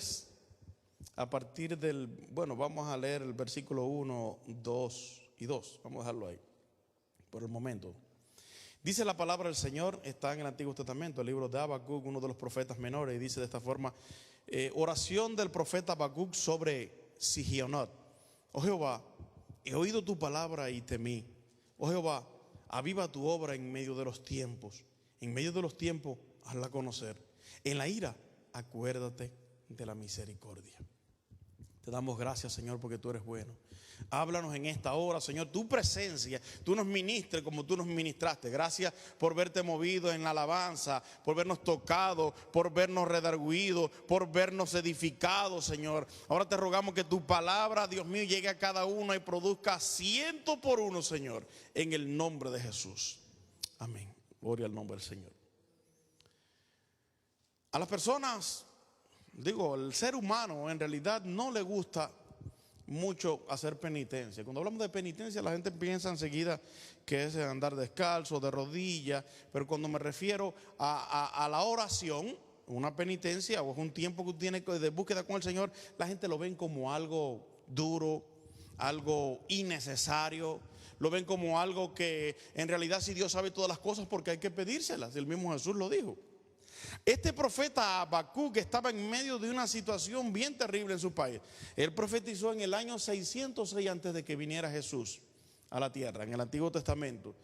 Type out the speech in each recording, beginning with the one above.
3, a partir del, bueno, vamos a leer el versículo 1, 2 y 2. Vamos a dejarlo ahí por el momento. Dice la palabra del Señor, está en el Antiguo Testamento, el libro de Habacuc, uno de los profetas menores, y dice de esta forma: oración del profeta Habacuc sobre Sigionot. Oh Jehová, he oído tu palabra y temí. Oh Jehová, aviva tu obra en medio de los tiempos. En medio de los tiempos, hazla conocer. En la ira, acuérdate de la misericordia. Te damos gracias, Señor, porque tú eres bueno. Háblanos en esta hora, Señor, tu presencia, tú nos ministres como tú nos ministraste. Gracias por verte movido en la alabanza, por vernos tocado, por vernos redarguido, por vernos edificado, Señor. Ahora te rogamos que tu palabra, Dios mío, llegue a cada uno y produzca 100 por 1, Señor, en el nombre de Jesús. Amén. Gloria al nombre del Señor. A las personas, digo, el ser humano en realidad no le gusta mucho hacer penitencia. Cuando hablamos de penitencia, la gente piensa enseguida que es andar descalzo, de rodillas, pero cuando me refiero a la oración, una penitencia o es un tiempo que usted tiene de búsqueda con el Señor, la gente lo ven como algo duro, algo innecesario, lo ven como algo que en realidad si Dios sabe todas las cosas, porque hay que pedírselas. El mismo Jesús lo dijo. Este profeta Habacuc estaba en medio de una situación bien terrible en su país. Él profetizó en el año 606 antes de que viniera Jesús a la tierra, en el Antiguo Testamento.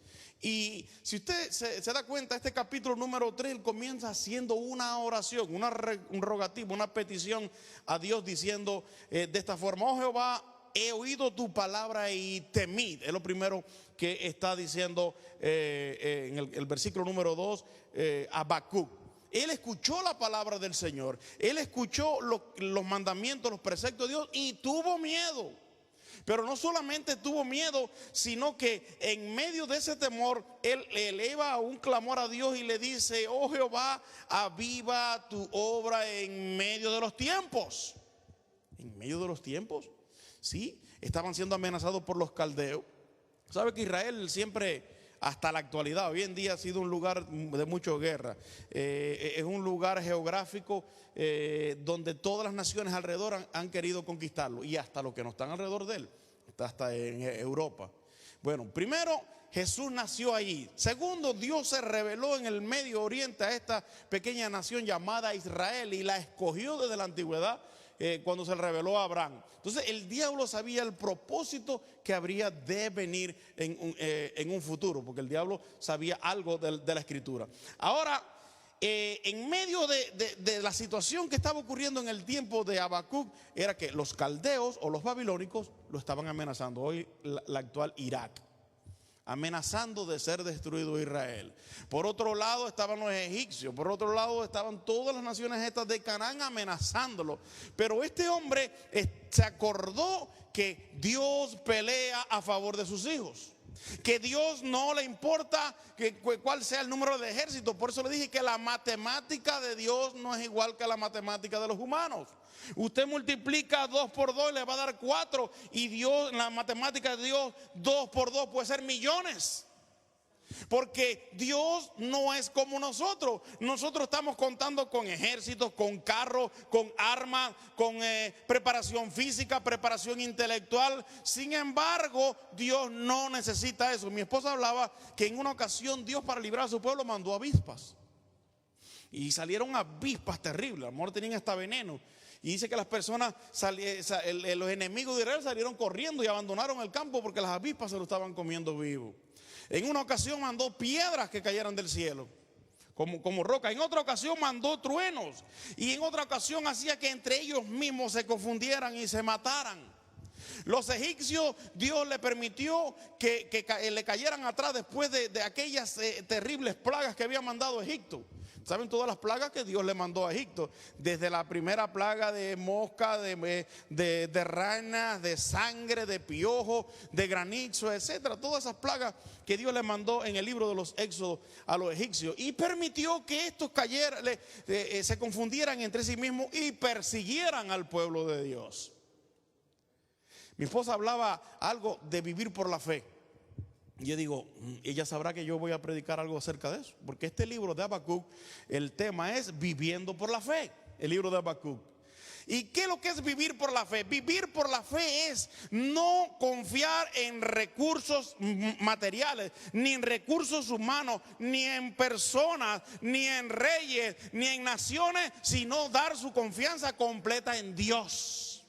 Y si usted se da cuenta, este capítulo número 3 comienza haciendo una oración, un rogativo, una petición a Dios, diciendo de esta forma: oh Jehová, he oído tu palabra y temí. Es lo primero que está diciendo en el versículo número 2, Habacuc. Él escuchó la palabra del Señor, él escuchó los mandamientos, los preceptos de Dios y tuvo miedo. Pero no solamente tuvo miedo, sino que en medio de ese temor, él eleva un clamor a Dios y le dice: oh Jehová, aviva tu obra en medio de los tiempos. En medio de los tiempos, sí, estaban siendo amenazados por los caldeos. ¿Sabe que Israel siempre, hasta la actualidad, hoy en día ha sido un lugar de mucha guerra? Es un lugar geográfico donde todas las naciones alrededor han querido conquistarlo, y hasta los que no están alrededor de él, hasta en Europa. Bueno, primero, Jesús nació allí. Segundo, Dios se reveló en el Medio Oriente a esta pequeña nación llamada Israel y la escogió desde la antigüedad, cuando se reveló a Abraham. Entonces el diablo sabía el propósito que habría de venir en un futuro, porque el diablo sabía algo de la escritura. Ahora, en medio de la situación que estaba ocurriendo en el tiempo de Habacuc, era que los caldeos o los babilónicos lo estaban amenazando. Hoy la actual Irak, amenazando de ser destruido Israel. Por otro lado estaban los egipcios, por otro lado estaban todas las naciones estas de Canaán amenazándolo. Pero este hombre se acordó que Dios pelea a favor de sus hijos, que Dios no le importa cuál sea el número de ejércitos. Por eso le dije que la matemática de Dios no es igual que la matemática de los humanos. Usted multiplica 2 por 2 y le va a dar 4, y Dios, en la matemática de Dios, 2 por 2 puede ser millones. Porque Dios no es como nosotros. Nosotros estamos contando con ejércitos, con carros, con armas, con preparación física, preparación intelectual. Sin embargo, Dios no necesita eso. Mi esposa hablaba que en una ocasión Dios, para librar a su pueblo, mandó avispas. Y salieron avispas terribles. A lo mejor tenían hasta veneno. Y dice que las personas, los enemigos de Israel salieron corriendo y abandonaron el campo porque las avispas se lo estaban comiendo vivo. En una ocasión mandó piedras que cayeran del cielo como roca. En otra ocasión mandó truenos. Y en otra ocasión hacía que entre ellos mismos se confundieran y se mataran. Los egipcios, Dios le permitió que le cayeran atrás después de aquellas terribles plagas que había mandado Egipto. ¿Saben todas las plagas que Dios le mandó a Egipto? Desde la primera plaga de mosca, de ranas, de sangre, de piojo, de granizo, etcétera. Todas esas plagas que Dios le mandó en el libro de los Éxodos a los egipcios. Y permitió que estos se confundieran entre sí mismos y persiguieran al pueblo de Dios. Mi esposa hablaba algo de vivir por la fe. Y yo digo, ella sabrá que yo voy a predicar algo acerca de eso, porque este libro de Habacuc, el tema es viviendo por la fe, el libro de Habacuc. ¿Y qué es lo que es vivir por la fe? Vivir por la fe es no confiar en recursos materiales, ni en recursos humanos, ni en personas, ni en reyes, ni en naciones, sino dar su confianza completa en Dios.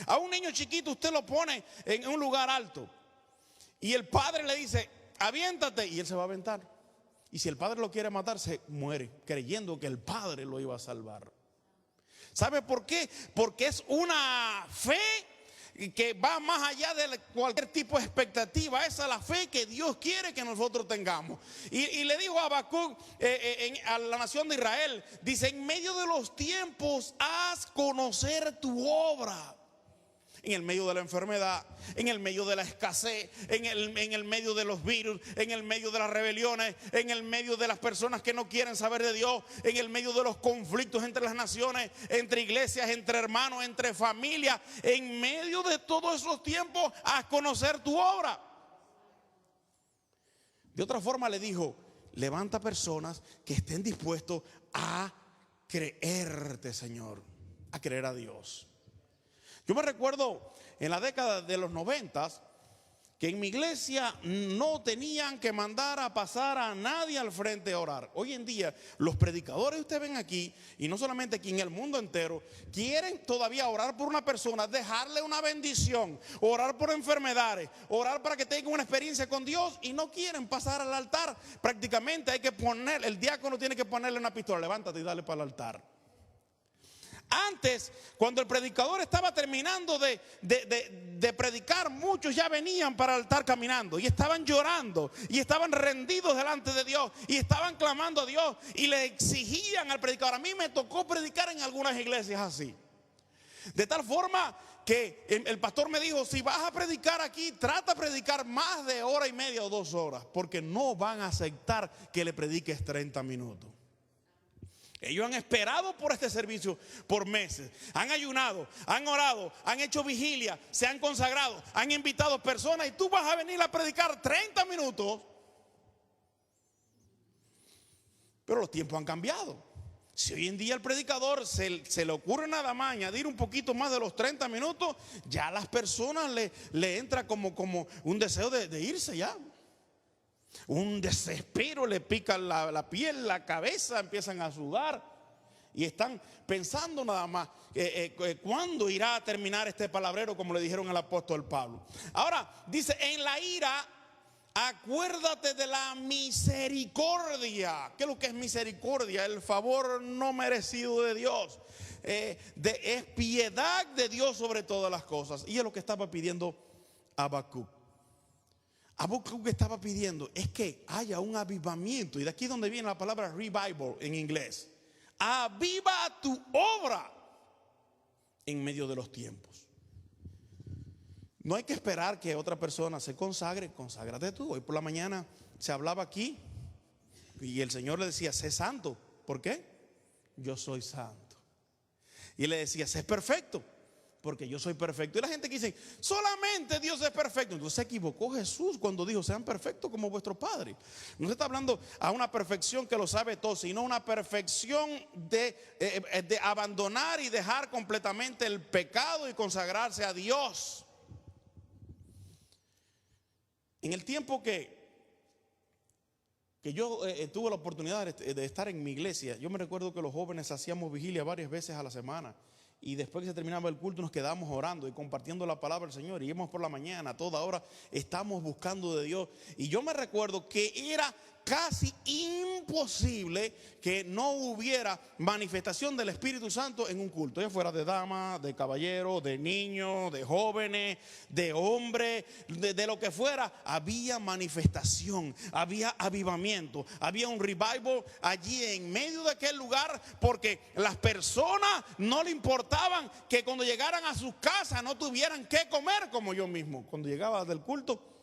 A un niño chiquito usted lo pone en un lugar alto y el padre le dice, aviéntate, y él se va a aventar. Y si el padre lo quiere matar, se muere, creyendo que el padre lo iba a salvar. ¿Sabe por qué? Porque es una fe que va más allá de cualquier tipo de expectativa. Esa es la fe que Dios quiere que nosotros tengamos. Y le dijo a Habacuc, a la nación de Israel, dice, en medio de los tiempos haz conocer tu obra. En el medio de la enfermedad, en el medio de la escasez, en el medio de los virus, en el medio de las rebeliones, en el medio de las personas que no quieren saber de Dios, en el medio de los conflictos entre las naciones, entre iglesias, entre hermanos, entre familias, en medio de todos esos tiempos, haz conocer tu obra. De otra forma le dijo, levanta personas que estén dispuestos a creerte, Señor, a creer a Dios. Yo me recuerdo en la década de los 90 que en mi iglesia no tenían que mandar a pasar a nadie al frente a orar. Hoy en día los predicadores que ustedes ven aquí, y no solamente aquí, en el mundo entero, quieren todavía orar por una persona, dejarle una bendición, orar por enfermedades, orar para que tenga una experiencia con Dios, y no quieren pasar al altar. Prácticamente hay que poner, el diácono tiene que ponerle una pistola, levántate y dale para el altar. Antes, cuando el predicador estaba terminando de predicar, muchos ya venían para el altar caminando y estaban llorando y estaban rendidos delante de Dios y estaban clamando a Dios y le exigían al predicador. A mí me tocó predicar en algunas iglesias así, de tal forma que el pastor me dijo, si vas a predicar aquí, trata de predicar más de hora y media o 2 horas, porque no van a aceptar que le prediques 30 minutos. Ellos han esperado por este servicio por meses, han ayunado, han orado, han hecho vigilia, se han consagrado, han invitado personas, y tú vas a venir a predicar 30 minutos. Pero los tiempos han cambiado. Si hoy en día el predicador se le ocurre nada más añadir un poquito más de los 30 minutos, ya a las personas le entra como un deseo de irse ya. Un desespero, le pica la piel, la cabeza, empiezan a sudar y están pensando nada más cuándo irá a terminar este palabrero, como le dijeron al apóstol Pablo. Ahora dice, en la ira acuérdate de la misericordia. ¿Qué es lo que es misericordia? El favor no merecido de Dios. Es piedad de Dios sobre todas las cosas. Y es lo que estaba pidiendo Habacuc. Habacuc estaba pidiendo es que haya un avivamiento, y de aquí es donde viene la palabra revival en inglés. Aviva tu obra en medio de los tiempos. No hay que esperar que otra persona se consagre, conságrate tú. Hoy por la mañana se hablaba aquí y el Señor le decía, sé santo. ¿Por qué? Yo soy santo. Y le decía, sé perfecto, porque yo soy perfecto. Y la gente que dice, solamente Dios es perfecto. Entonces se equivocó Jesús cuando dijo, sean perfectos como vuestro Padre. No se está hablando a una perfección que lo sabe todo, sino una perfección de abandonar y dejar completamente el pecado y consagrarse a Dios. En el tiempo que yo tuve la oportunidad de estar en mi iglesia, yo me recuerdo que los jóvenes hacíamos vigilia varias veces a la semana. Y después que se terminaba el culto nos quedamos orando y compartiendo la palabra del Señor. Y íbamos por la mañana, a toda hora estamos buscando de Dios. Y yo me recuerdo que era casi imposible que no hubiera manifestación del Espíritu Santo en un culto, ya fuera de damas, de caballeros, de niños, de jóvenes, de hombres, de lo que fuera. Había manifestación, había avivamiento, había un revival allí en medio de aquel lugar, porque las personas no le importaban que cuando llegaran a sus casas no tuvieran que comer, como yo mismo. Cuando llegaba del culto,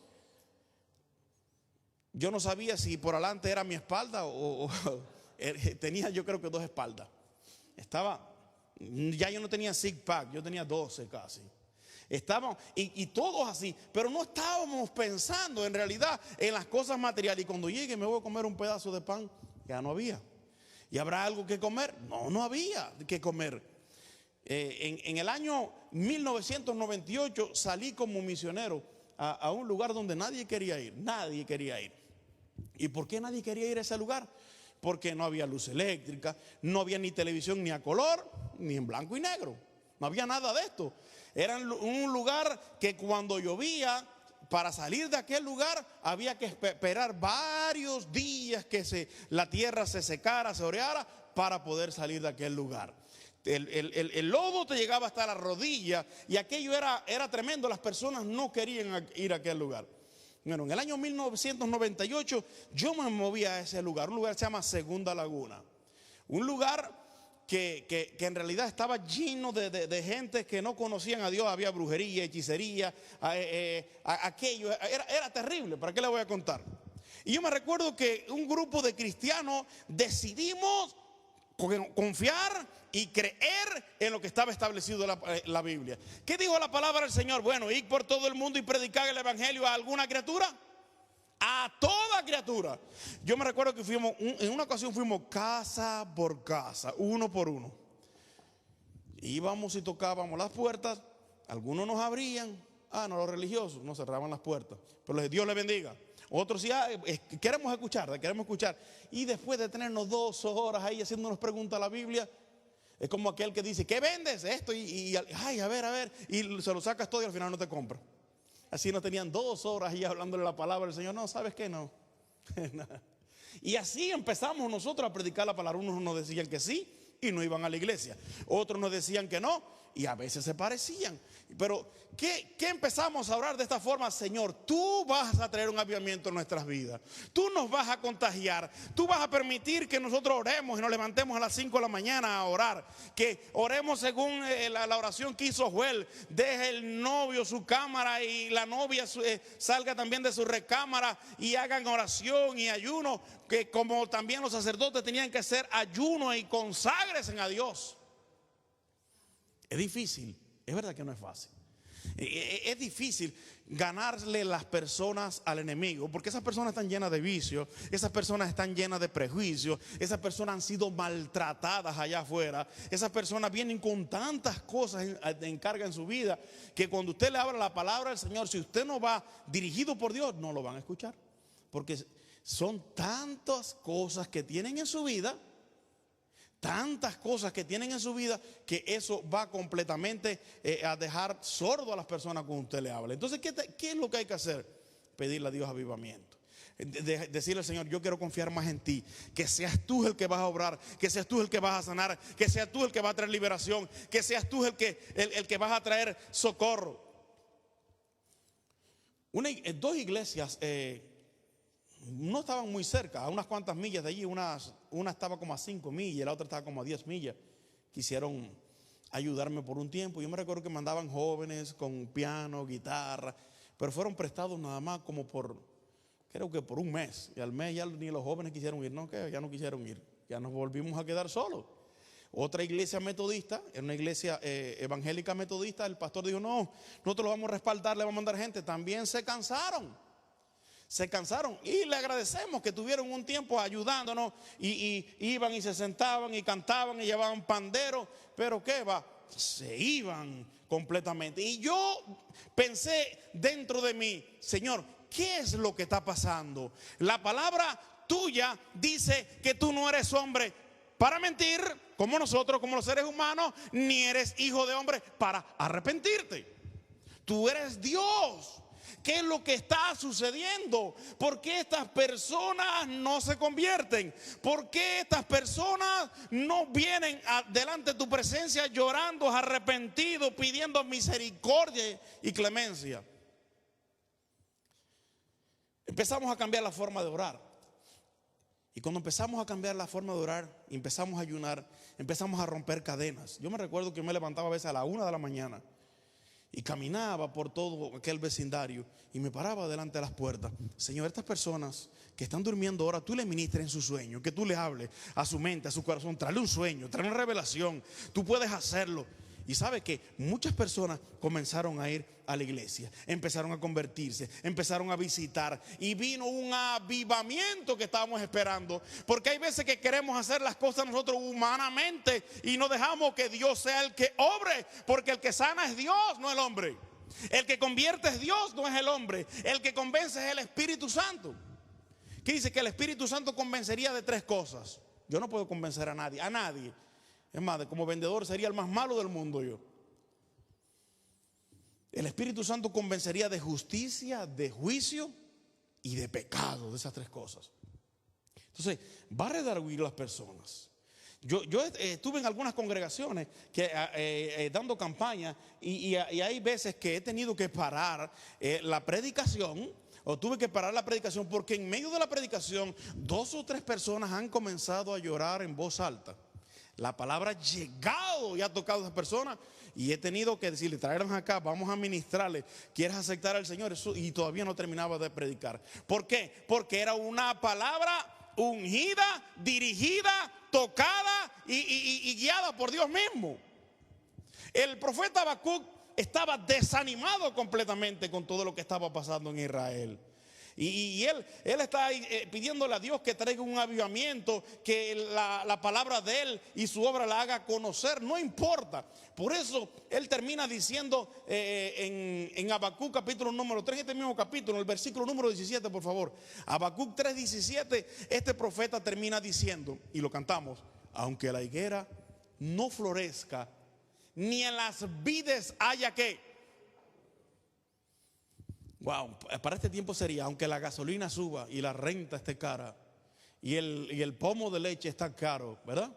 yo no sabía si por adelante era mi espalda o tenía, yo creo que 2 espaldas. Ya yo no tenía six pack, yo tenía 12 casi. Estábamos y todos así, pero no estábamos pensando en realidad en las cosas materiales. Y cuando llegue me voy a comer un pedazo de pan, ya no había. ¿Y habrá algo que comer? No había que comer. En el año 1998 salí como misionero a un lugar donde nadie quería ir, nadie quería ir. ¿Y por qué nadie quería ir a ese lugar? Porque no había luz eléctrica, no había ni televisión ni a color, ni en blanco y negro. No había nada de esto. Era un lugar que cuando llovía, para salir de aquel lugar había que esperar varios días que la tierra se secara, se oreara, para poder salir de aquel lugar. El lodo te llegaba hasta la rodilla y aquello era tremendo. Las personas no querían ir a aquel lugar. Bueno, en el año 1998 yo me moví a ese lugar, un lugar que se llama Segunda Laguna. Un lugar que en realidad estaba lleno de gente que no conocían a Dios. Había brujería, hechicería, aquello era terrible. ¿Para qué le voy a contar? Y yo me recuerdo que un grupo de cristianos decidimos confiar y creer en lo que estaba establecido en la Biblia. ¿Qué dijo la palabra del Señor? Bueno, ir por todo el mundo y predicar el evangelio a alguna criatura, a toda criatura. Yo me recuerdo que en una ocasión fuimos casa por casa, uno por uno. Íbamos y tocábamos las puertas, algunos nos abrían. No, los religiosos nos cerraban las puertas, pero Dios les bendiga. Otros sí, queremos escuchar. Y después de tenernos 2 horas ahí haciéndonos preguntas a la Biblia, es como aquel que dice, ¿qué vendes? Esto ay, a ver, y se lo sacas todo y al final no te compra. Así nos tenían 2 horas ahí hablándole la palabra del Señor. No, ¿sabes qué? No. Y así empezamos nosotros a predicar la palabra. Unos nos decían que sí y no iban a la iglesia. Otros nos decían que no y a veces se parecían. Pero ¿qué empezamos a orar de esta forma? Señor, tú vas a traer un avivamiento en nuestras vidas. Tú nos vas a contagiar. Tú vas a permitir que nosotros oremos y nos levantemos a las 5 de la mañana a orar. Que oremos según la oración que hizo Joel. Deje el novio su cámara y la novia salga también de su recámara y hagan oración y ayuno. Que como también los sacerdotes tenían que hacer ayuno y conságrense a Dios. Es difícil, es verdad que no es fácil. Es difícil ganarle las personas al enemigo, porque esas personas están llenas de vicios, esas personas están llenas de prejuicios, esas personas han sido maltratadas allá afuera, esas personas vienen con tantas cosas en carga en su vida, que cuando usted le habla la palabra del Señor, si usted no va dirigido por Dios, no lo van a escuchar, porque son tantas cosas que tienen en su vida. Tantas cosas que tienen en su vida que eso va completamente a dejar sordo a las personas cuando usted le habla. Entonces, ¿qué es lo que hay que hacer? Pedirle a Dios avivamiento. Decirle al Señor, yo quiero confiar más en ti. Que seas tú el que vas a obrar, que seas tú el que vas a sanar, que seas tú el que va a traer liberación, que seas tú el que vas a traer socorro. 2 iglesias no estaban muy cerca, a unas cuantas millas de allí. Una estaba como a 5 millas y la otra estaba como a 10 millas. Quisieron ayudarme por un tiempo. Yo me recuerdo que mandaban jóvenes con piano, guitarra, pero fueron prestados nada más como creo que por un mes. Y al mes ya ni los jóvenes quisieron ir, no, que ya no quisieron ir. Ya nos volvimos a quedar solos. Otra iglesia metodista, en una iglesia evangélica metodista, el pastor dijo, no, nosotros lo vamos a respaldar, le vamos a mandar gente. También se cansaron y le agradecemos que tuvieron un tiempo ayudándonos y iban y se sentaban y cantaban y llevaban pandero, pero ¿qué va? Se iban completamente. Y yo pensé dentro de mí, Señor, ¿qué es lo que está pasando? La palabra tuya dice que tú no eres hombre para mentir como nosotros, como los seres humanos, ni eres hijo de hombre para arrepentirte. Tú eres Dios. ¿Qué es lo que está sucediendo? ¿Por qué estas personas no se convierten? ¿Por qué estas personas no vienen delante de tu presencia llorando, arrepentidos, pidiendo misericordia y clemencia? Empezamos a cambiar la forma de orar. Y cuando empezamos a cambiar la forma de orar, empezamos a ayunar, empezamos a romper cadenas. Yo me recuerdo que me levantaba a veces a la 1 de la mañana. Y caminaba por todo aquel vecindario y me paraba delante de las puertas. Señor, estas personas que están durmiendo ahora, tú le ministres en su sueño, que tú le hables a su mente, a su corazón, tráele un sueño, tráele una revelación. Tú puedes hacerlo. Y sabe que muchas personas comenzaron a ir a la iglesia, empezaron a convertirse, empezaron a visitar y vino un avivamiento que estábamos esperando. Porque hay veces que queremos hacer las cosas nosotros humanamente y no dejamos que Dios sea el que obre, porque el que sana es Dios, no el hombre. El que convierte es Dios, no es el hombre. El que convence es el Espíritu Santo. Que dice que el Espíritu Santo convencería de 3 cosas. Yo no puedo convencer a nadie, Es más, como vendedor sería el más malo del mundo yo. El Espíritu Santo convencería de justicia, de juicio y de pecado, de esas 3 cosas. Entonces, va a redarguir a las personas. Yo estuve en algunas congregaciones dando campaña y hay veces que he tenido que parar la predicación, o tuve que parar la predicación porque en medio de la predicación 2 o 3 personas han comenzado a llorar en voz alta. La palabra ha llegado y ha tocado a esas personas y he tenido que decirle, tráiganlos acá, vamos a ministrarle. ¿Quieres aceptar al Señor? Y todavía no terminaba de predicar. ¿Por qué? Porque era una palabra ungida, dirigida, tocada y guiada por Dios mismo. El profeta Habacuc estaba desanimado completamente con todo lo que estaba pasando en Israel. Y él está pidiéndole a Dios que traiga un avivamiento, que la palabra de él y su obra la haga conocer, no importa. Por eso él termina diciendo en Habacuc capítulo número 3, este mismo capítulo, el versículo número 17, por favor. Habacuc 3:17, este profeta termina diciendo, y lo cantamos: aunque la higuera no florezca, ni en las vides haya que. Wow, para este tiempo sería, aunque la gasolina suba y la renta esté cara y el pomo de leche está caro, ¿verdad?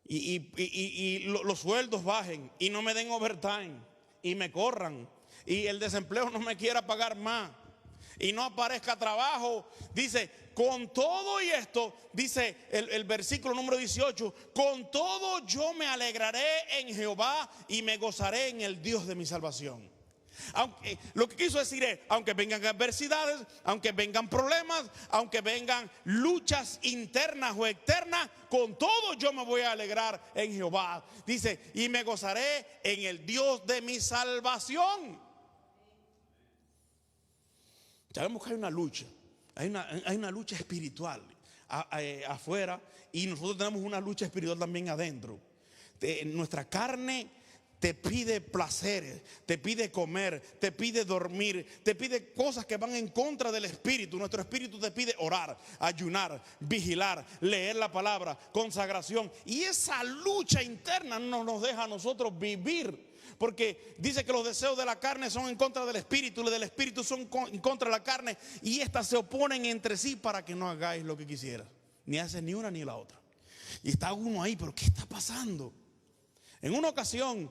Y los sueldos bajen y no me den overtime y me corran y el desempleo no me quiera pagar más y no aparezca trabajo. Dice, con todo y esto, dice el versículo número 18, con todo yo me alegraré en Jehová y me gozaré en el Dios de mi salvación. Aunque, lo que quiso decir es, aunque vengan adversidades, aunque vengan problemas, aunque vengan luchas internas o externas, con todo yo me voy a alegrar en Jehová. Dice, y me gozaré en el Dios de mi salvación. Sabemos que hay una lucha, hay una lucha espiritual afuera, y nosotros tenemos una lucha espiritual también adentro. Nuestra carne te pide placeres, te pide comer, te pide dormir, te pide cosas que van en contra del espíritu. Nuestro espíritu te pide orar, ayunar, vigilar, leer la palabra, consagración. Y esa lucha interna no nos deja a nosotros vivir. Porque dice que los deseos de la carne son en contra del espíritu, los del espíritu son en contra de la carne. Y estas se oponen entre sí para que no hagáis lo que quisieras. Ni haces ni una ni la otra. Y está uno ahí, pero ¿qué está pasando? En una ocasión,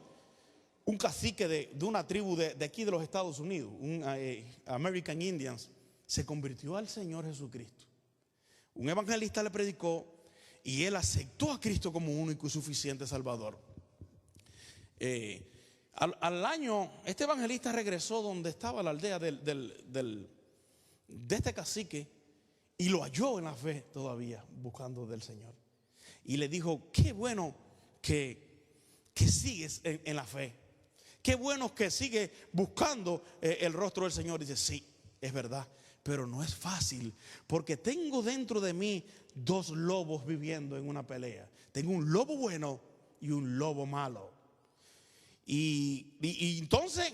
un cacique de una tribu de aquí de los Estados Unidos, un American Indians, se convirtió al Señor Jesucristo. Un evangelista le predicó y él aceptó a Cristo como único y suficiente Salvador. Al año, este evangelista regresó donde estaba la aldea de este cacique y lo halló en la fe todavía, buscando del Señor. Y le dijo, qué bueno que sigues en la fe. Qué bueno que sigue buscando el rostro del Señor. Dice, sí, es verdad, pero no es fácil, porque tengo dentro de mí 2 lobos viviendo en una pelea. Tengo un lobo bueno y un lobo malo. Y entonces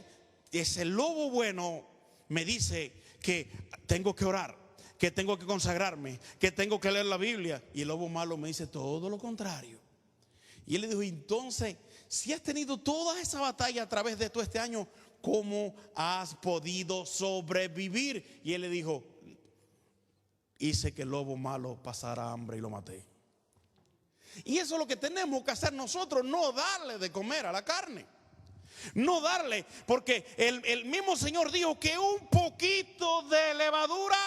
ese lobo bueno me dice que tengo que orar, que tengo que consagrarme, que tengo que leer la Biblia. Y el lobo malo me dice todo lo contrario. Y él le dijo, entonces, si has tenido toda esa batalla a través de todo este año, ¿cómo has podido sobrevivir? Y él le dijo, hice que el lobo malo pasara hambre y lo maté. Y eso es lo que tenemos que hacer nosotros, no darle de comer a la carne. No darle, porque el mismo Señor dijo que un poquito de levadura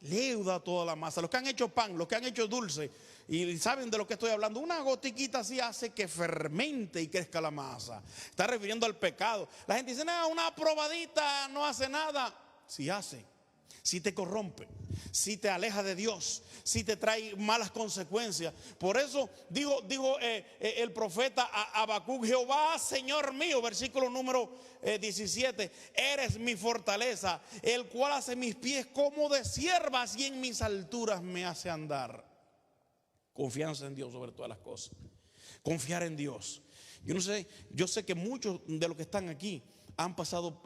leuda toda la masa. Los que han hecho pan, los que han hecho dulce, y saben de lo que estoy hablando, una gotiquita así hace que fermente y crezca la masa. Está refiriendo al pecado. La gente dice, no, una probadita no hace nada. Sí hace. si te corrompe, si te aleja de Dios, si te trae malas consecuencias. Por eso dijo el profeta Habacuc: Jehová, Señor mío, versículo número 17, eres mi fortaleza, el cual hace mis pies como de siervas y en mis alturas me hace andar. Confianza en Dios sobre todas las cosas. Confiar en Dios. Yo sé que muchos de los que están aquí han pasado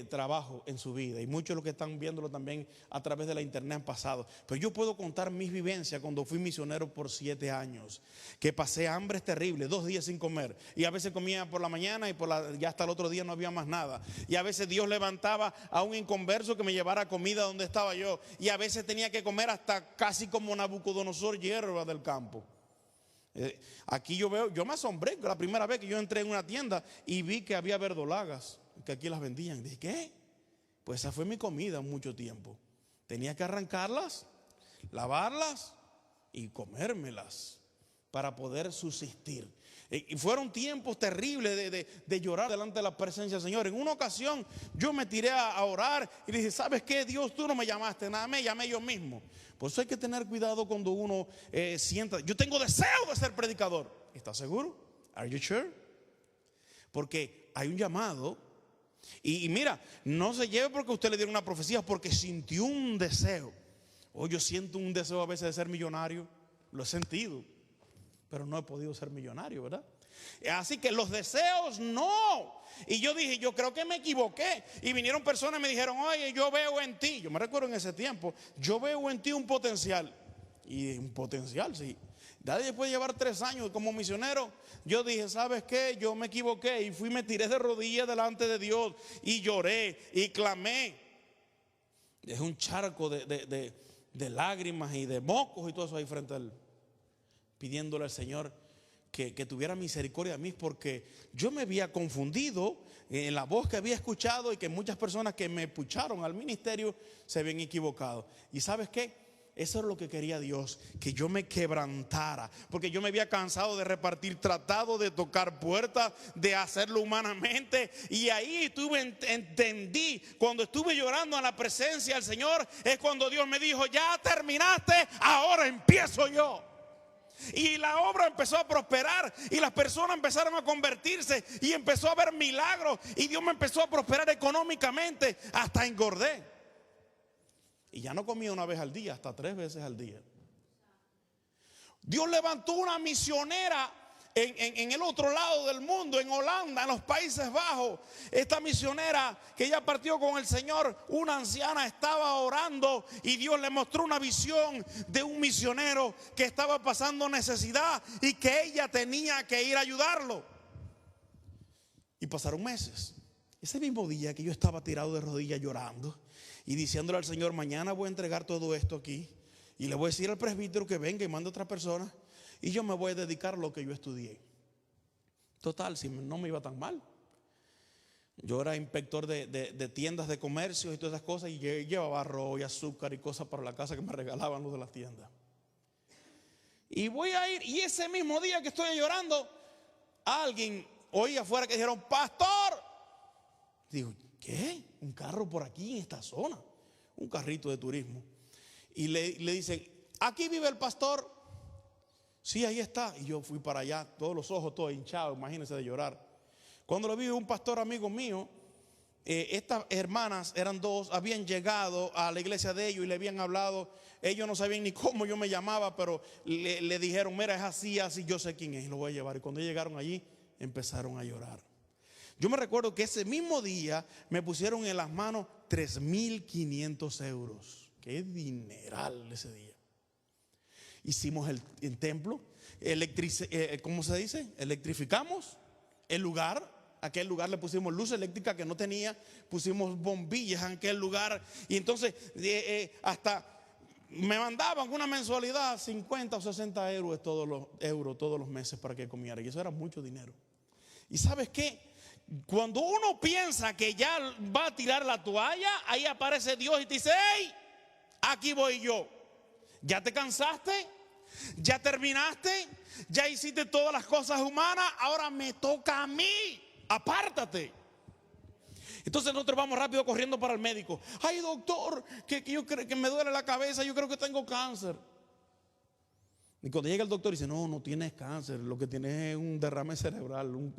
trabajo en su vida, y muchos de los que están viéndolo también a través de la internet han pasado. Pero yo puedo contar mis vivencias cuando fui misionero por 7 años, que pasé hambres terribles, 2 días sin comer, y a veces comía por la mañana y ya hasta el otro día no había más nada. Y a veces Dios levantaba a un inconverso que me llevara comida donde estaba yo, y a veces tenía que comer hasta casi como Nabucodonosor, hierba del campo. Aquí yo me asombré la primera vez que yo entré en una tienda y vi que había verdolagas, que aquí las vendían. Dije, ¿qué? Pues esa fue mi comida mucho tiempo. Tenía que arrancarlas, lavarlas y comérmelas para poder subsistir. Y fueron tiempos terribles de llorar delante de la presencia del Señor. En una ocasión yo me tiré a orar y dije, ¿sabes qué? Dios, tú no me llamaste nada, me llamé yo mismo. Por eso hay que tener cuidado cuando uno sienta, yo tengo deseo de ser predicador. ¿Estás seguro? Are you sure? Porque hay un llamado. Y mira, no se lleve porque usted le dieron una profecía, porque sintió un deseo. Yo siento un deseo a veces de ser millonario. Lo he sentido, pero no he podido ser millonario, ¿verdad? Así que los deseos no. Y yo dije, yo creo que me equivoqué. Y vinieron personas y me dijeron, oye, yo veo en ti. Yo me recuerdo en ese tiempo, yo veo en ti un potencial. Y un potencial, sí. Después de llevar 3 años como misionero, yo dije, ¿sabes qué? Yo me equivoqué y me tiré de rodillas delante de Dios y lloré y clamé. Dejé un charco de lágrimas y de mocos y todo eso ahí frente a él, pidiéndole al Señor que tuviera misericordia de mí, porque yo me había confundido en la voz que había escuchado, y que muchas personas que me pucharon al ministerio se habían equivocado. ¿Y sabes qué? Eso es lo que quería Dios, que yo me quebrantara, porque yo me había cansado de repartir tratados, de tocar puertas, de hacerlo humanamente. Y ahí entendí, cuando estuve llorando en la presencia del Señor, es cuando Dios me dijo, ya terminaste, ahora empiezo yo. Y la obra empezó a prosperar, y las personas empezaron a convertirse, y empezó a haber milagros, y Dios me empezó a prosperar económicamente, hasta engordé. Y ya no comía una vez al día, hasta 3 veces al día. Dios levantó una misionera en el otro lado del mundo, en Holanda, en los Países Bajos. Esta misionera que ya partió con el Señor, una anciana, estaba orando y Dios le mostró una visión de un misionero que estaba pasando necesidad y que ella tenía que ir a ayudarlo. Y pasaron meses. Ese mismo día que yo estaba tirado de rodillas llorando y diciéndole al Señor, mañana voy a entregar todo esto aquí y le voy a decir al presbítero que venga y mande a otra persona, y yo me voy a dedicar a lo que yo estudié. Total, si no me iba tan mal. Yo era inspector de tiendas de comercio y todas esas cosas, y llevaba arroz y azúcar y cosas para la casa que me regalaban los de las tiendas. Y voy a ir, y ese mismo día que estoy llorando, alguien oí afuera que dijeron, pastor. Digo, ¿qué? Un carro por aquí en esta zona, un carrito de turismo. Y le dicen, ¿aquí vive el pastor? Sí, ahí está. Y yo fui para allá, todos los ojos todos hinchados, imagínense, de llorar. Cuando lo vi, un pastor amigo mío, estas hermanas eran 2, habían llegado a la iglesia de ellos y le habían hablado. Ellos no sabían ni cómo yo me llamaba, pero le dijeron, mira, es así, así, yo sé quién es y lo voy a llevar. Y cuando llegaron allí, empezaron a llorar. Yo me recuerdo que ese mismo día me pusieron en las manos 3.500 euros. Qué dineral ese día. Hicimos el templo, ¿cómo se dice? Electrificamos el lugar. A aquel lugar le pusimos luz eléctrica que no tenía, pusimos bombillas en aquel lugar. Y entonces hasta me mandaban una mensualidad 50 o 60 euros todos los meses para que comiera. Y eso era mucho dinero. ¿Y sabes qué? Cuando uno piensa que ya va a tirar la toalla, ahí aparece Dios y te dice, hey, aquí voy yo. ¿Ya te cansaste? ¿Ya terminaste? ¿Ya hiciste todas las cosas humanas? Ahora me toca a mí. Apártate. Entonces nosotros vamos rápido corriendo para el médico. Ay, doctor, que yo creo que me duele la cabeza, yo creo que tengo cáncer. Y cuando llega el doctor dice, no, no tienes cáncer, lo que tienes es un derrame cerebral,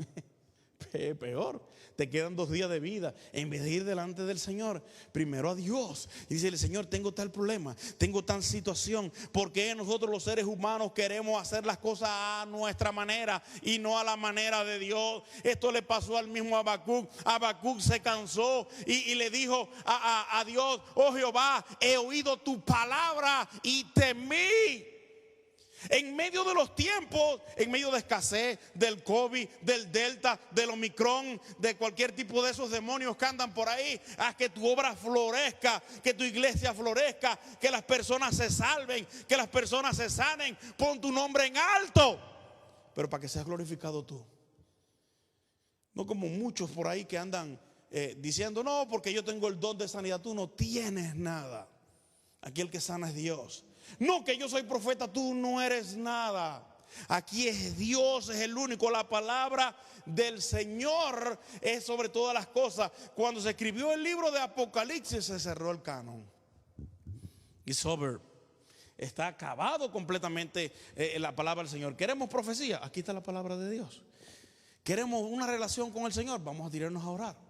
peor. Te quedan 2 días de vida. En vez de ir delante del Señor, primero a Dios y dice, Señor, tengo tal problema, tengo tal situación. Porque nosotros los seres humanos queremos hacer las cosas a nuestra manera y no a la manera de Dios? Esto le pasó al mismo Habacuc. Habacuc se cansó y le dijo a Dios, oh Jehová, he oído tu palabra y temí. En medio de los tiempos, en medio de escasez, del COVID, del Delta, del Omicron, de cualquier tipo de esos demonios que andan por ahí, haz que tu obra florezca, que tu iglesia florezca, que las personas se salven, que las personas se sanen. Pon tu nombre en alto, pero para que seas glorificado tú. No como muchos por ahí que andan diciendo, no, porque yo tengo el don de sanidad. Tú no tienes nada. Aquí el que sana es Dios. No, que yo soy profeta, tú no eres nada. Aquí es Dios, es el único. La palabra del Señor es sobre todas las cosas. Cuando se escribió el libro de Apocalipsis, se cerró el canon. It's over. Está acabado completamente la palabra del Señor. ¿Queremos profecía? Aquí está la palabra de Dios. ¿Queremos una relación con el Señor? Vamos a tirarnos a orar.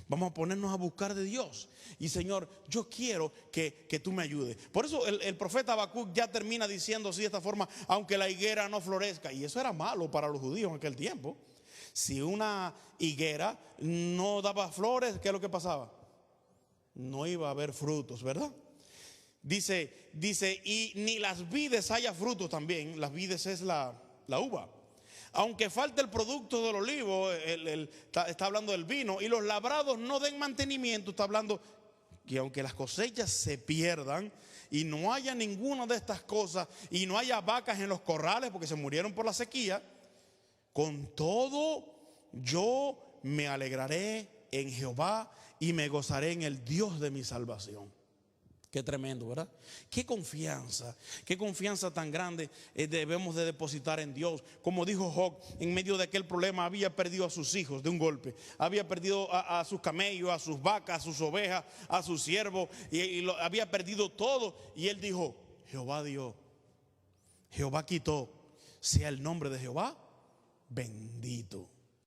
Vamos a ponernos a buscar de Dios. Y Señor, yo quiero que tú me ayudes. Por eso el profeta Habacuc ya termina diciendo así de esta forma, aunque la higuera no florezca. Y eso era malo para los judíos en aquel tiempo. Si una higuera no daba flores, ¿qué es lo que pasaba? No iba a haber frutos, ¿verdad? Dice, y ni las vides haya frutos también. Las vides es la uva. Aunque falte el producto del olivo, está hablando del vino, y los labrados no den mantenimiento, está hablando que aunque las cosechas se pierdan y no haya ninguna de estas cosas, y no haya vacas en los corrales porque se murieron por la sequía, con todo yo me alegraré en Jehová y me gozaré en el Dios de mi salvación. Qué tremendo, ¿verdad? Qué confianza tan grande debemos de depositar en Dios. Como dijo Job, en medio de aquel problema había perdido a sus hijos de un golpe. Había perdido a sus camellos, a sus vacas, a sus ovejas, a sus siervos. Y había perdido todo. Y él dijo, Jehová dio, Jehová quitó, sea el nombre de Jehová bendito.